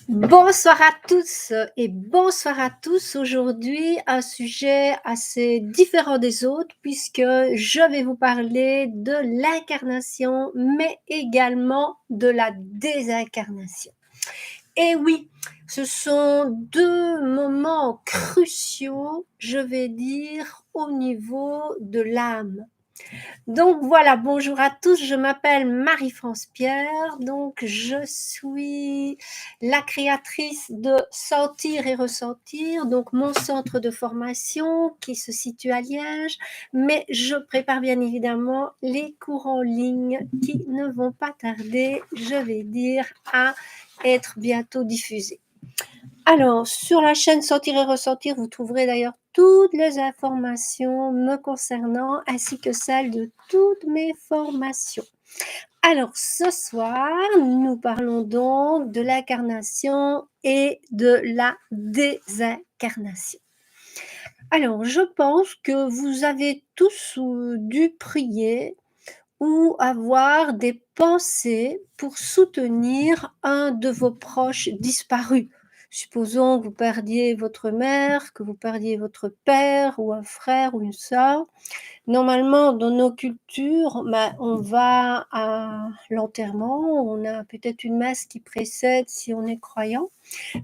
Bonsoir à tous et bonsoir à tous. Aujourd'hui, un sujet assez différent des autres puisque je vais vous parler de l'incarnation, mais également de la désincarnation. Et oui, ce sont deux moments cruciaux, je vais dire, au niveau de l'âme. Donc voilà, bonjour à tous, je m'appelle Marie-France Pierre, donc je suis la créatrice de Sentir et Ressentir, donc mon centre de formation qui se situe à Liège, mais je prépare bien évidemment les cours en ligne qui ne vont pas tarder, je vais dire, à être bientôt diffusés. Alors, sur la chaîne Sentir et Ressentir, vous trouverez d'ailleurs toutes les informations me concernant ainsi que celles de toutes mes formations. Alors, ce soir, nous parlons donc de l'incarnation et de la désincarnation. Alors, je pense que vous avez tous dû prier ou avoir des pensées pour soutenir un de vos proches disparus. Supposons que vous perdiez votre mère, que vous perdiez votre père ou un frère ou une sœur. Normalement, dans nos cultures, on va à l'enterrement, on a peut-être une messe qui précède si on est croyant,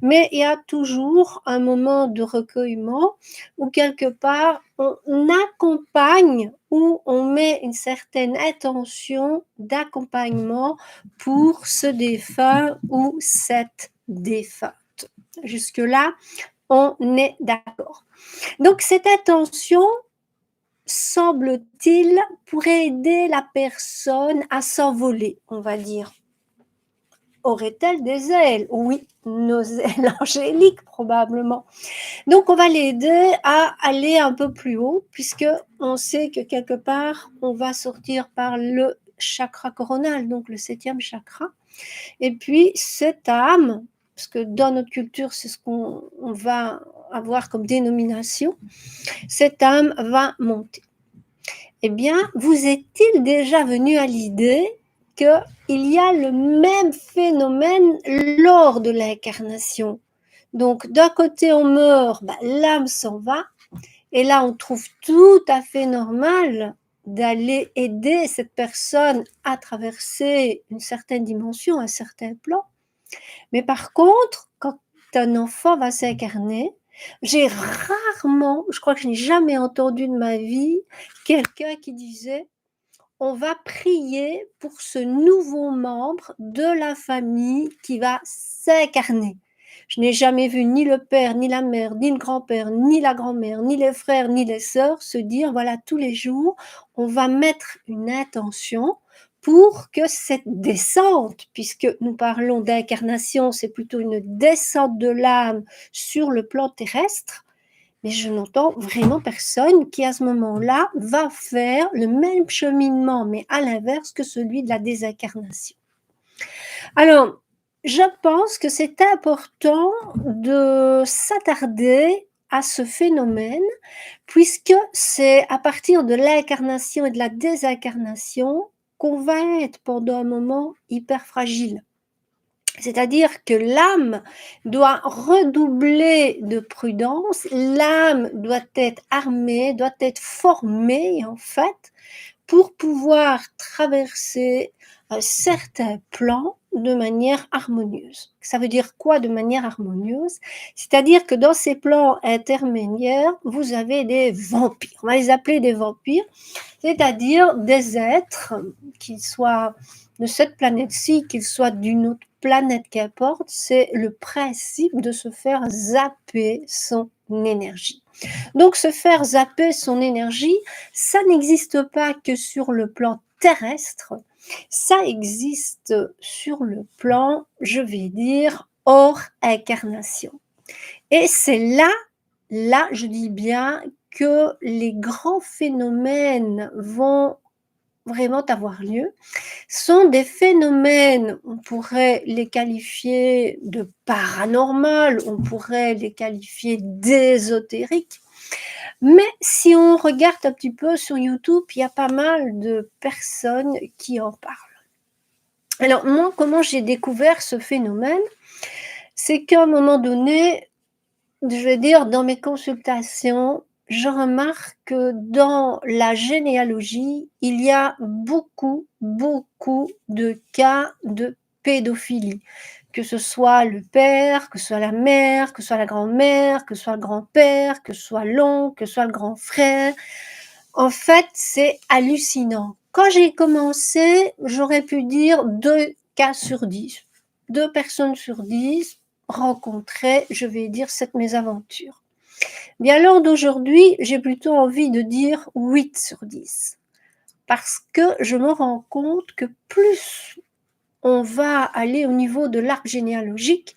mais il y a toujours un moment de recueillement où quelque part on accompagne ou on met une certaine intention d'accompagnement pour ce défunt ou cette défunte. Jusque-là, on est d'accord. Donc cette intention, semble-t-il, pourrait aider la personne à s'envoler, on va dire. Aurait-elle des ailes? Oui, nos ailes angéliques probablement. Donc on va l'aider à aller un peu plus haut puisque on sait que quelque part on va sortir par le chakra coronal, donc le 7e chakra. Et puis cette âme, parce que dans notre culture c'est ce qu'on va avoir comme dénomination, cette âme va monter. Eh bien, vous est-il déjà venu à l'idée qu'il y a le même phénomène lors de l'incarnation? Donc, d'un côté, on meurt, l'âme s'en va, et là, on trouve tout à fait normal d'aller aider cette personne à traverser une certaine dimension, un certain plan. Mais par contre, quand un enfant va s'incarner, j'ai rarement, je crois que je n'ai jamais entendu de ma vie, quelqu'un qui disait on va prier pour ce nouveau membre de la famille qui va s'incarner. Je n'ai jamais vu ni le père, ni la mère, ni le grand-père, ni la grand-mère, ni les frères, ni les sœurs se dire, voilà, tous les jours, on va mettre une intention pour que cette descente, puisque nous parlons d'incarnation, c'est plutôt une descente de l'âme sur le plan terrestre, mais je n'entends vraiment personne qui, à ce moment-là, va faire le même cheminement, mais à l'inverse que celui de la désincarnation. Alors, je pense que c'est important de s'attarder à ce phénomène, puisque c'est à partir de l'incarnation et de la désincarnation qu'on va être pendant un moment hyper fragile. C'est-à-dire que l'âme doit redoubler de prudence, l'âme doit être armée, doit être formée en fait, pour pouvoir traverser un certain plan de manière harmonieuse. Ça veut dire quoi de manière harmonieuse? C'est-à-dire que dans ces plans intermédiaires, vous avez des vampires. On va les appeler des vampires, c'est-à-dire des êtres, qu'ils soient de cette planète-ci, qu'ils soient d'une autre planète, qu'importe, c'est le principe de se faire zapper son énergie. Donc se faire zapper son énergie, ça n'existe pas que sur le plan terrestre, ça existe sur le plan, je vais dire, hors incarnation. Et c'est là, je dis bien, que les grands phénomènes vont vraiment avoir lieu, sont des phénomènes, on pourrait les qualifier de paranormal, on pourrait les qualifier d'ésotériques, mais si on regarde un petit peu sur YouTube, il y a pas mal de personnes qui en parlent. Alors moi, comment j'ai découvert ce phénomène? c'est qu'à un moment donné, je vais dire dans mes consultations, je remarque que dans la généalogie, il y a beaucoup, beaucoup de cas de pédophilie. Que ce soit le père, que ce soit la mère, que ce soit la grand-mère, que ce soit le grand-père, que ce soit l'oncle, que ce soit le grand frère. En fait, c'est hallucinant. Quand j'ai commencé, j'aurais pu dire 2 cas sur 10. 2 personnes sur 10 rencontraient, je vais dire, cette mésaventure. Bien, à l'heure d'aujourd'hui, j'ai plutôt envie de dire 8 sur 10. Parce que je me rends compte que plus on va aller au niveau de l'arbre généalogique,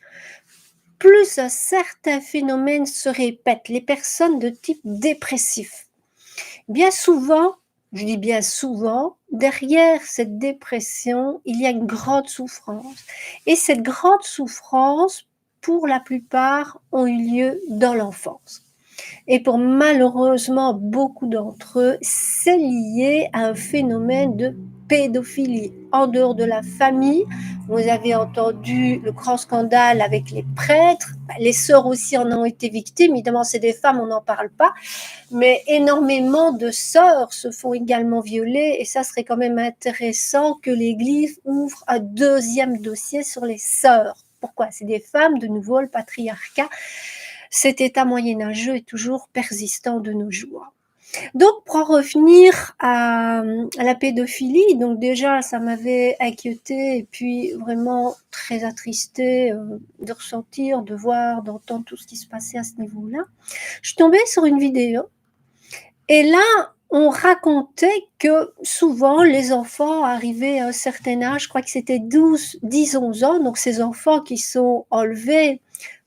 plus un certain phénomène se répète. Les personnes de type dépressif. Bien souvent, je dis bien souvent, derrière cette dépression, il y a une grande souffrance. Et cette grande souffrance, pour la plupart, ont eu lieu dans l'enfance. Et pour malheureusement beaucoup d'entre eux, c'est lié à un phénomène de pédophilie. En dehors de la famille, vous avez entendu le grand scandale avec les prêtres, les sœurs aussi en ont été victimes, évidemment c'est des femmes, on n'en parle pas, mais énormément de sœurs se font également violer et ça serait quand même intéressant que l'Église ouvre un deuxième dossier sur les sœurs. Pourquoi? C'est des femmes, de nouveau, le patriarcat. Cet état moyenâgeux est toujours persistant de nos jours. Donc, pour en revenir à la pédophilie, donc déjà, ça m'avait inquiété et puis vraiment très attristé de ressentir, de voir, d'entendre tout ce qui se passait à ce niveau-là. Je suis tombée sur une vidéo et là, on racontait que souvent les enfants arrivés à un certain âge, je crois que c'était 12, 10, 11 ans, donc ces enfants qui sont enlevés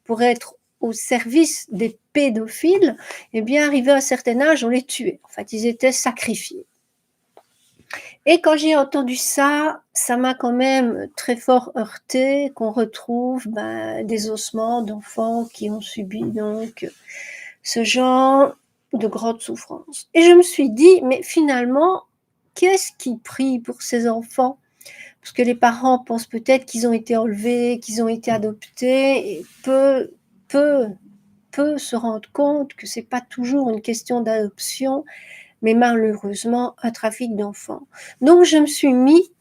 pour être au service des pédophiles, eh bien, arrivés à un certain âge, on les tuait. En fait, ils étaient sacrifiés. Et quand j'ai entendu ça, ça m'a quand même très fort heurté qu'on retrouve des ossements d'enfants qui ont subi donc ce genre de grande souffrance. Et je me suis dit, mais finalement, qu'est-ce qui prie pour ces enfants? Parce que les parents pensent peut-être qu'ils ont été enlevés, qu'ils ont été adoptés, et peu se rendre compte que c'est pas toujours une question d'adoption, mais malheureusement un trafic d'enfants. Donc je me suis mis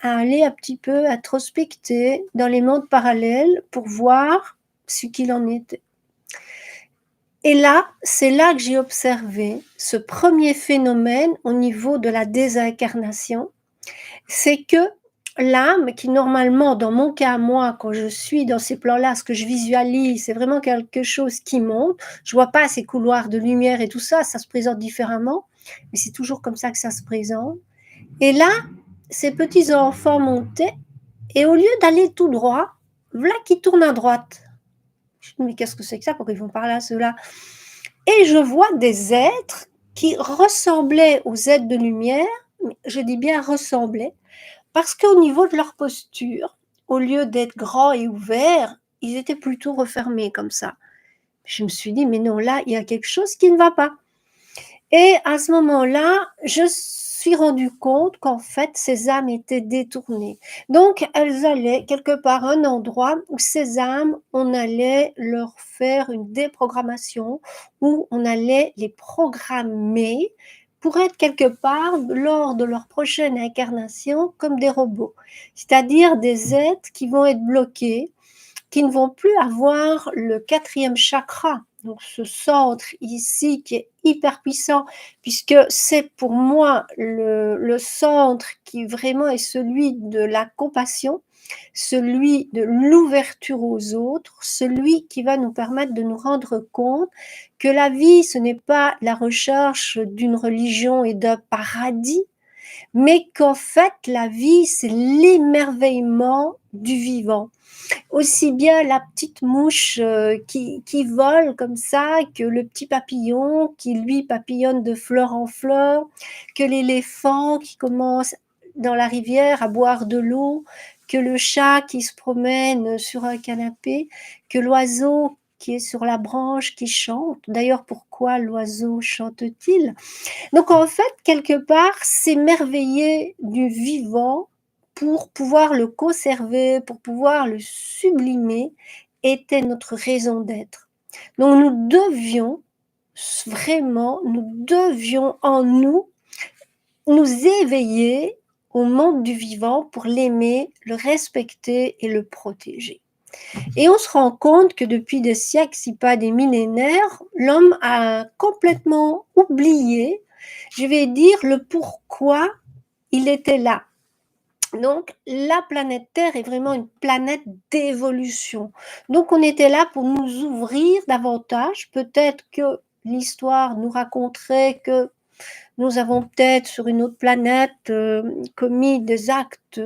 à aller un petit peu introspecter dans les mondes parallèles pour voir ce qu'il en était. Et là, c'est là que j'ai observé ce premier phénomène au niveau de la désincarnation, c'est que l'âme, qui normalement, dans mon cas à moi, quand je suis dans ces plans-là, ce que je visualise, c'est vraiment quelque chose qui monte. Je vois pas ces couloirs de lumière et tout ça, ça se présente différemment, mais c'est toujours comme ça que ça se présente. Et là, ces petits enfants montaient, et au lieu d'aller tout droit, voilà qui tournent à droite. Je me dis, mais qu'est-ce que c'est que ça? Pourquoi ils vont par là, ceux-là? Et je vois des êtres qui ressemblaient aux êtres de lumière, mais je dis bien ressemblaient, parce qu'au niveau de leur posture, au lieu d'être grands et ouverts, ils étaient plutôt refermés comme ça. Je me suis dit, mais non, là, il y a quelque chose qui ne va pas. Et à ce moment-là, je suis rendu compte qu'en fait, ces âmes étaient détournées. Donc, elles allaient quelque part à un endroit où ces âmes, on allait leur faire une déprogrammation, où on allait les programmer pour être quelque part, lors de leur prochaine incarnation, comme des robots. C'est-à-dire des êtres qui vont être bloqués, qui ne vont plus avoir le 4e chakra, donc ce centre ici qui est hyper puissant, puisque c'est pour moi le centre qui vraiment est celui de la compassion, celui de l'ouverture aux autres, celui qui va nous permettre de nous rendre compte que la vie, ce n'est pas la recherche d'une religion et d'un paradis, mais qu'en fait, la vie, c'est l'émerveillement du vivant. Aussi bien la petite mouche qui vole comme ça, que le petit papillon qui, lui, papillonne de fleur en fleur, que l'éléphant qui commence dans la rivière à boire de l'eau, que le chat qui se promène sur un canapé, que l'oiseau qui est sur la branche qui chante. D'ailleurs, pourquoi l'oiseau chante-t-il? Donc en fait, quelque part, s'émerveiller du vivant pour pouvoir le conserver, pour pouvoir le sublimer était notre raison d'être. Donc nous devions en nous éveiller au monde du vivant pour l'aimer, le respecter et le protéger. Et on se rend compte que depuis des siècles, si pas des millénaires, l'homme a complètement oublié, je vais dire, le pourquoi il était là. Donc, la planète Terre est vraiment une planète d'évolution. Donc, on était là pour nous ouvrir davantage. Peut-être que l'histoire nous raconterait que nous avons peut-être sur une autre planète commis des actes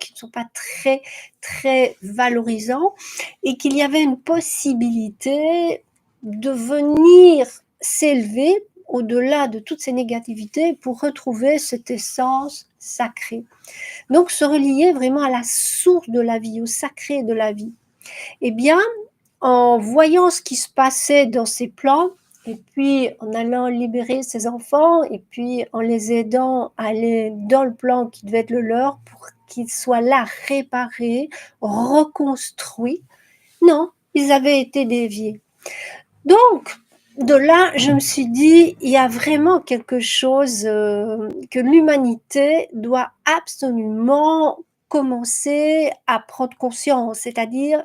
qui ne sont pas très, très valorisants et qu'il y avait une possibilité de venir s'élever au-delà de toutes ces négativités pour retrouver cette essence sacrée. Donc, se relier vraiment à la source de la vie, au sacré de la vie. Eh bien, en voyant ce qui se passait dans ces plans, et puis en allant libérer ses enfants, et puis en les aidant à aller dans le plan qui devait être le leur pour qu'ils soient là, réparés, reconstruits, non, ils avaient été déviés. Donc, de là, je me suis dit, il y a vraiment quelque chose que l'humanité doit absolument commencer à prendre conscience, c'est-à-dire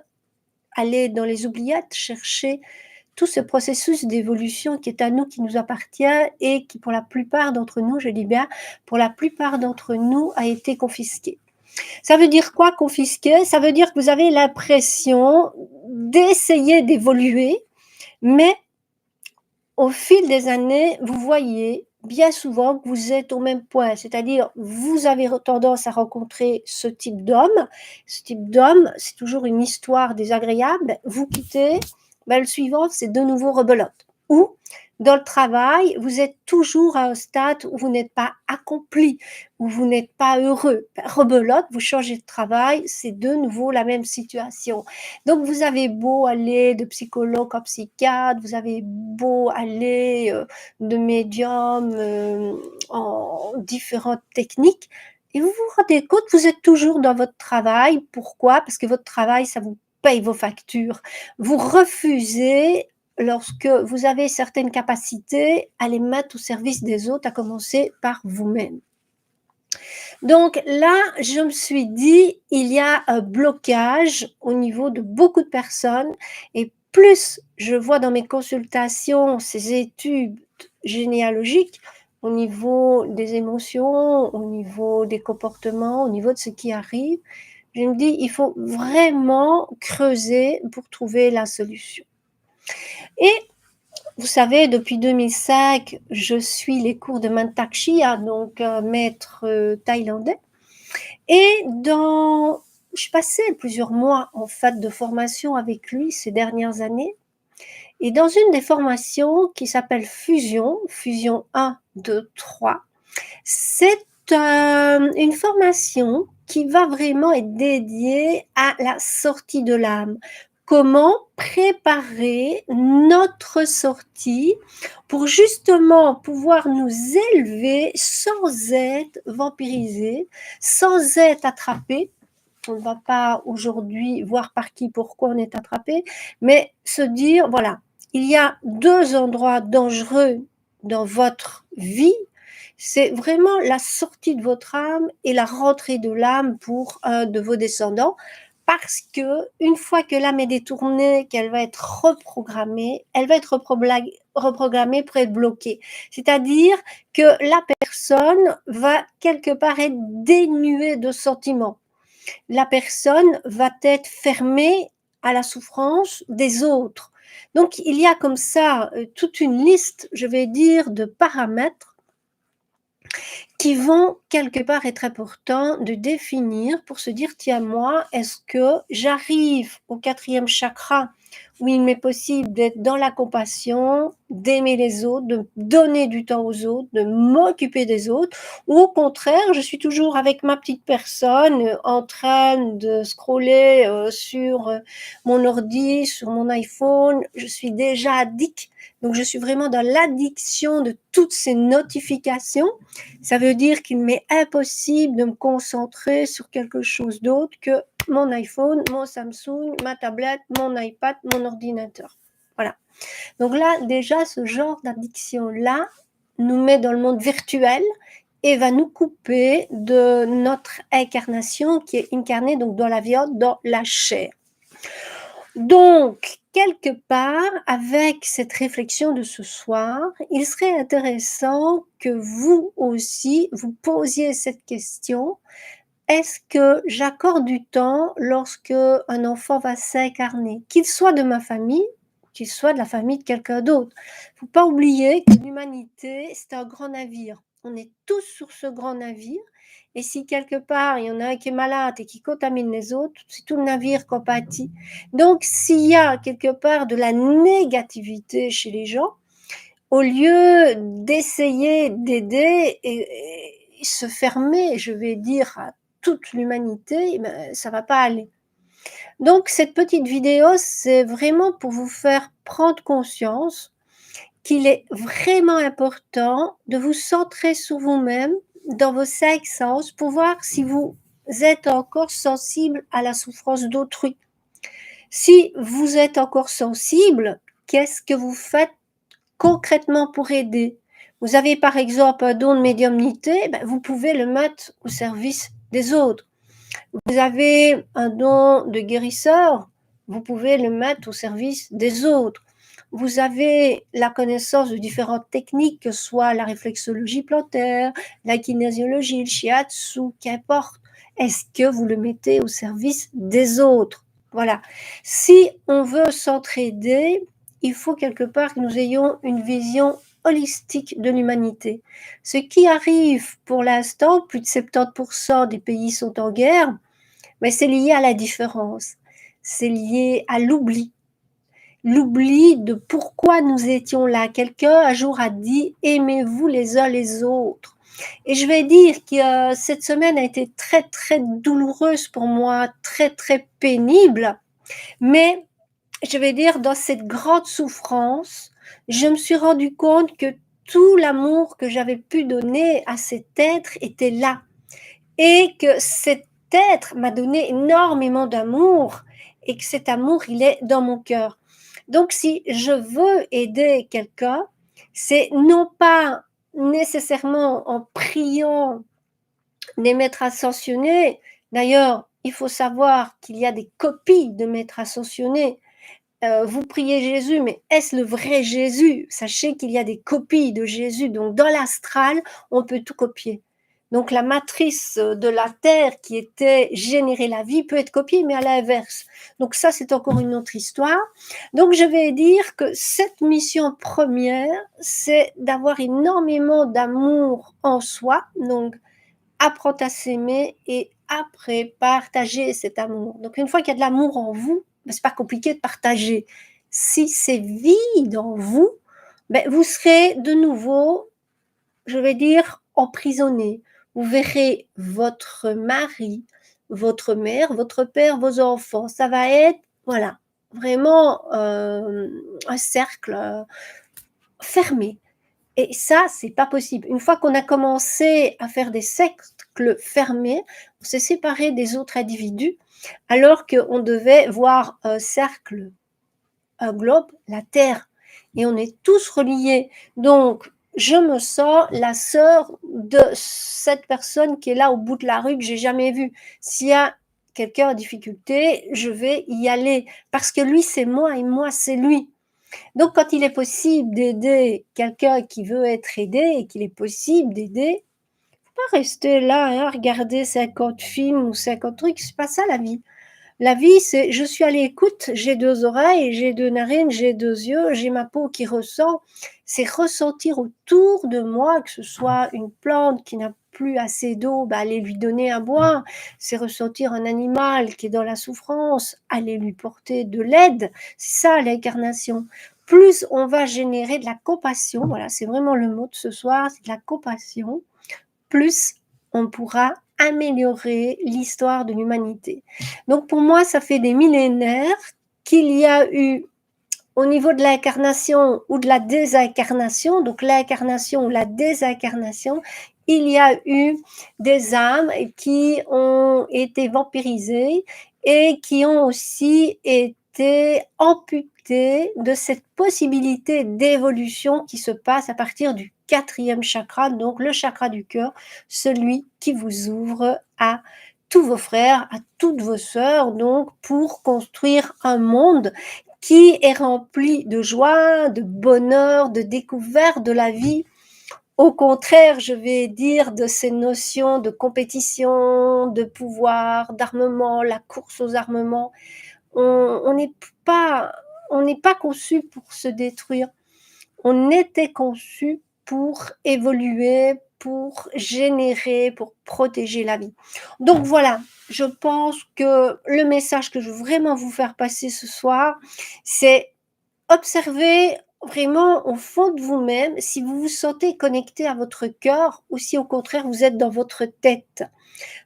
aller dans les oubliettes, chercher tout ce processus d'évolution qui est à nous, qui nous appartient et qui, pour la plupart d'entre nous, je dis bien, pour la plupart d'entre nous, a été confisqué. Ça veut dire quoi, confisqué? Ça veut dire que vous avez l'impression d'essayer d'évoluer, mais au fil des années, vous voyez bien souvent que vous êtes au même point, c'est-à-dire vous avez tendance à rencontrer ce type d'homme. Ce type d'homme, c'est toujours une histoire désagréable. Vous quittez, ben, le suivant, c'est de nouveau rebelote. Ou dans le travail, vous êtes toujours à un stade où vous n'êtes pas accompli, où vous n'êtes pas heureux. Rebelote, vous changez de travail, c'est de nouveau la même situation. Donc, vous avez beau aller de psychologue en psychiatre, vous avez beau aller de médium en différentes techniques, et vous vous rendez compte, vous êtes toujours dans votre travail. Pourquoi? Parce que votre travail, ça vous paye vos factures. Vous refusez, lorsque vous avez certaines capacités, à les mettre au service des autres, à commencer par vous-même. Donc là, je me suis dit, il y a un blocage au niveau de beaucoup de personnes et plus je vois dans mes consultations ces études généalogiques au niveau des émotions, au niveau des comportements, au niveau de ce qui arrive, je me dis, il faut vraiment creuser pour trouver la solution. Et vous savez, depuis 2005, je suis les cours de Mantak Chia, donc maître thaïlandais. Et je passais plusieurs mois en fait de formation avec lui ces dernières années. Et dans une des formations qui s'appelle Fusion 1, 2, 3, c'est une formation qui va vraiment être dédiée à la sortie de l'âme. Comment préparer notre sortie pour justement pouvoir nous élever sans être vampirisé, sans être attrapé. On ne va pas aujourd'hui voir par qui, pourquoi on est attrapé, mais se dire, voilà, il y a 2 endroits dangereux dans votre vie. C'est vraiment la sortie de votre âme et la rentrée de l'âme pour un de vos descendants. Parce que une fois que l'âme est détournée, qu'elle va être reprogrammée, elle va être reprogrammée pour être bloquée. C'est-à-dire que la personne va quelque part être dénuée de sentiments. La personne va être fermée à la souffrance des autres. Donc, il y a comme ça toute une liste, je vais dire, de paramètres qui vont quelque part être importants de définir pour se dire, tiens, moi, est-ce que j'arrive au 4e chakra où il m'est possible d'être dans la compassion, d'aimer les autres, de donner du temps aux autres, de m'occuper des autres, ou au contraire, je suis toujours avec ma petite personne en train de scroller sur mon ordi, sur mon iPhone, je suis déjà addict. Donc, je suis vraiment dans l'addiction de toutes ces notifications. Ça veut dire qu'il m'est impossible de me concentrer sur quelque chose d'autre que mon iPhone, mon Samsung, ma tablette, mon iPad, mon ordinateur. Voilà. Donc là, déjà, ce genre d'addiction-là nous met dans le monde virtuel et va nous couper de notre incarnation qui est incarnée donc dans la viande, dans la chair. Donc, quelque part, avec cette réflexion de ce soir, il serait intéressant que vous aussi, vous posiez cette question. Est-ce que j'accorde du temps lorsque un enfant va s'incarner, qu'il soit de ma famille, qu'il soit de la famille de quelqu'un d'autre? Il ne faut pas oublier que l'humanité, c'est un grand navire. On est tous sur ce grand navire. Et si quelque part, il y en a un qui est malade et qui contamine les autres, c'est tout le navire qui en pâtit. Donc, s'il y a quelque part de la négativité chez les gens, au lieu d'essayer d'aider et se fermer, je vais dire, à toute l'humanité, ben, ça va pas aller. Donc, cette petite vidéo, c'est vraiment pour vous faire prendre conscience qu'il est vraiment important de vous centrer sur vous-même, dans vos 5 sens, pour voir si vous êtes encore sensible à la souffrance d'autrui. Si vous êtes encore sensible, qu'est-ce que vous faites concrètement pour aider? Vous avez par exemple un don de médiumnité, ben, vous pouvez le mettre au service des autres. Vous avez un don de guérisseur, vous pouvez le mettre au service des autres. Vous avez la connaissance de différentes techniques, que ce soit la réflexologie plantaire, la kinésiologie, le shiatsu, qu'importe. Est-ce que vous le mettez au service des autres? Voilà. Si on veut s'entraider, il faut quelque part que nous ayons une vision holistique de l'humanité. Ce qui arrive pour l'instant, plus de 70% des pays sont en guerre, mais c'est lié à la différence, c'est lié à l'oubli. L'oubli de pourquoi nous étions là. Quelqu'un un jour a dit « aimez-vous les uns les autres ». Et je vais dire que cette semaine a été très très douloureuse pour moi, très très pénible, mais je vais dire dans cette grande souffrance, je me suis rendu compte que tout l'amour que j'avais pu donner à cet être était là et que cet être m'a donné énormément d'amour et que cet amour, il est dans mon cœur. Donc, si je veux aider quelqu'un, c'est non pas nécessairement en priant des maîtres ascensionnés. D'ailleurs, il faut savoir qu'il y a des copies de maîtres ascensionnés. Vous priez Jésus, mais est-ce le vrai Jésus? Sachez qu'il y a des copies de Jésus. Donc, dans l'astral, on peut tout copier. Donc, la matrice de la Terre qui était générer la vie peut être copiée, mais à l'inverse. Donc, ça, c'est encore une autre histoire. Donc, je vais dire que cette mission première, c'est d'avoir énormément d'amour en soi. Donc, apprendre à s'aimer et après partager cet amour. Donc, une fois qu'il y a de l'amour en vous, ben, c'est pas compliqué de partager. Si c'est vide en vous, ben, vous serez de nouveau, je vais dire, emprisonné. Vous verrez votre mari, votre mère, votre père, vos enfants. Ça va être, voilà, vraiment un cercle fermé. Et ça, c'est pas possible. Une fois qu'on a commencé à faire des cercles fermés, on s'est séparé des autres individus, alors qu'on devait voir un cercle, un globe, la Terre, et on est tous reliés. Donc, je me sens la sœur de cette personne qui est là au bout de la rue que j'ai jamais vue. S'il y a quelqu'un en difficulté, je vais y aller parce que lui c'est moi et moi c'est lui. Donc, quand il est possible d'aider quelqu'un qui veut être aidé et qu'il est possible d'aider, pas rester là, hein, regarder 50 films ou 50 trucs, c'est pas ça la vie. La vie, c'est je suis à l'écoute, j'ai 2 oreilles, j'ai 2 narines, j'ai 2 yeux, j'ai ma peau qui ressent. C'est ressentir autour de moi, que ce soit une plante qui n'a plus assez d'eau, bah, aller lui donner à boire. C'est ressentir un animal qui est dans la souffrance, aller lui porter de l'aide. C'est ça l'incarnation. Plus on va générer de la compassion, voilà, c'est vraiment le mot de ce soir, c'est de la compassion, plus on pourra améliorer l'histoire de l'humanité. Donc pour moi, ça fait des millénaires qu'il y a eu au niveau de l'incarnation ou de la désincarnation, donc l'incarnation ou la désincarnation, il y a eu des âmes qui ont été vampirisées et qui ont aussi été amputés de cette possibilité d'évolution qui se passe à partir du 4e chakra, donc le chakra du cœur, celui qui vous ouvre à tous vos frères, à toutes vos sœurs, donc pour construire un monde qui est rempli de joie, de bonheur, de découverte de la vie. Au contraire, je vais dire, de ces notions de compétition, de pouvoir, d'armement, la course aux armements. On n'est pas, on n'est pas conçu pour se détruire. On était conçu pour évoluer, pour générer, pour protéger la vie. Donc voilà, je pense que le message que je veux vraiment vous faire passer ce soir, c'est observer vraiment au fond de vous-même si vous vous sentez connecté à votre cœur ou si au contraire vous êtes dans votre tête.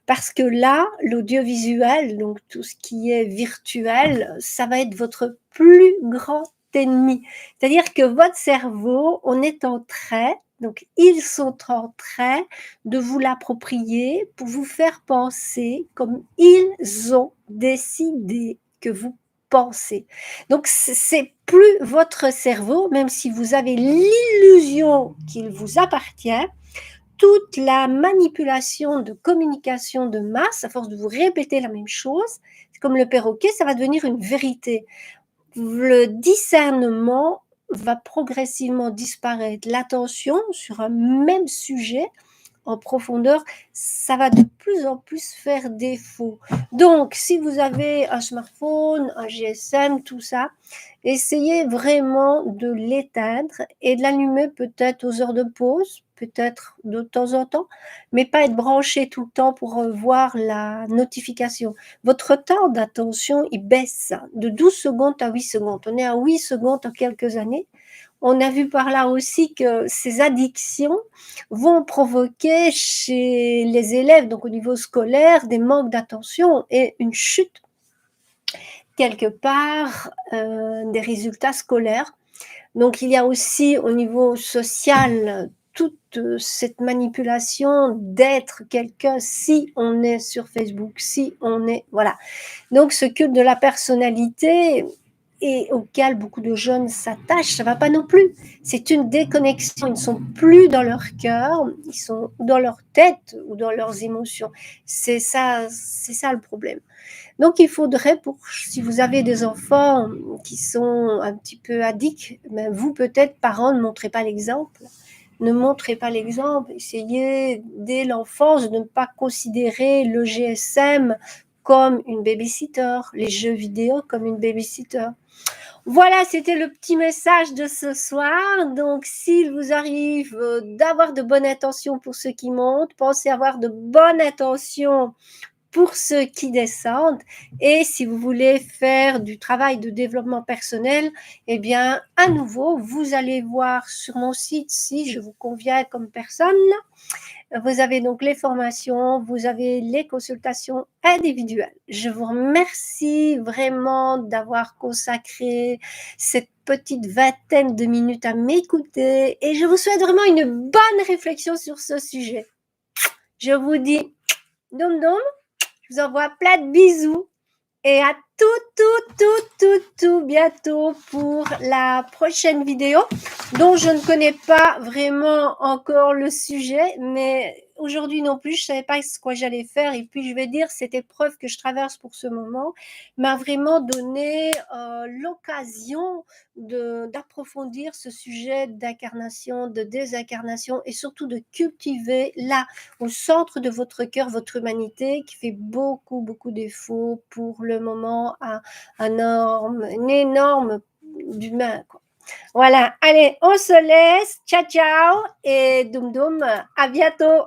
Parce que là, l'audiovisuel, donc tout ce qui est virtuel, ça va être votre plus grand ennemi. C'est-à-dire que votre cerveau, on est en train, donc ils sont en train de vous l'approprier pour vous faire penser comme ils ont décidé que vous pensez. Donc c'est plus votre cerveau, même si vous avez l'illusion qu'il vous appartient, toute la manipulation de communication de masse, à force de vous répéter la même chose, comme le perroquet, ça va devenir une vérité. Le discernement va progressivement disparaître. L'attention sur un même sujet en profondeur, ça va de plus en plus faire défaut. Donc, si vous avez un smartphone, un GSM, tout ça, essayez vraiment de l'éteindre et de l'allumer peut-être aux heures de pause, peut-être de temps en temps, mais pas être branché tout le temps pour voir la notification. Votre temps d'attention, il baisse de 12 secondes à 8 secondes. On est à 8 secondes en quelques années. On a vu par là aussi que ces addictions vont provoquer chez les élèves, donc au niveau scolaire, des manques d'attention et une chute quelque part des résultats scolaires. Donc il y a aussi au niveau social toute cette manipulation d'être quelqu'un si on est sur Facebook, si on est... Voilà. Donc ce culte de la personnalité et auquel beaucoup de jeunes s'attachent, ça ne va pas non plus. C'est une déconnexion. Ils ne sont plus dans leur cœur, ils sont dans leur tête ou dans leurs émotions. C'est ça le problème. Donc il faudrait, si vous avez des enfants qui sont un petit peu addicts, ben vous peut-être, parents, ne montrez pas l'exemple. Ne montrez pas l'exemple. Essayez dès l'enfance de ne pas considérer le GSM comme une babysitter, les jeux vidéo comme une babysitter. Voilà, c'était le petit message de ce soir. Donc, s'il vous arrive d'avoir de bonnes intentions pour ceux qui montent, pensez avoir de bonnes intentions pour ceux qui descendent. Et si vous voulez faire du travail de développement personnel, eh bien, à nouveau, vous allez voir sur mon site si je vous conviens comme personne. Vous avez donc les formations, vous avez les consultations individuelles. Je vous remercie vraiment d'avoir consacré cette petite vingtaine de minutes à m'écouter et je vous souhaite vraiment une bonne réflexion sur ce sujet. Je vous dis dom dom, je vous envoie plein de bisous et à tout bientôt pour la prochaine vidéo dont je ne connais pas vraiment encore le sujet, mais aujourd'hui non plus, je ne savais pas ce que j'allais faire et puis je vais dire, cette épreuve que je traverse pour ce moment m'a vraiment donné l'occasion d'approfondir ce sujet d'incarnation, de désincarnation et surtout de cultiver là, au centre de votre cœur, votre humanité qui fait beaucoup défauts pour le moment à une énorme d'humain, quoi. Voilà, allez, on se laisse, ciao ciao et doum doum, à bientôt.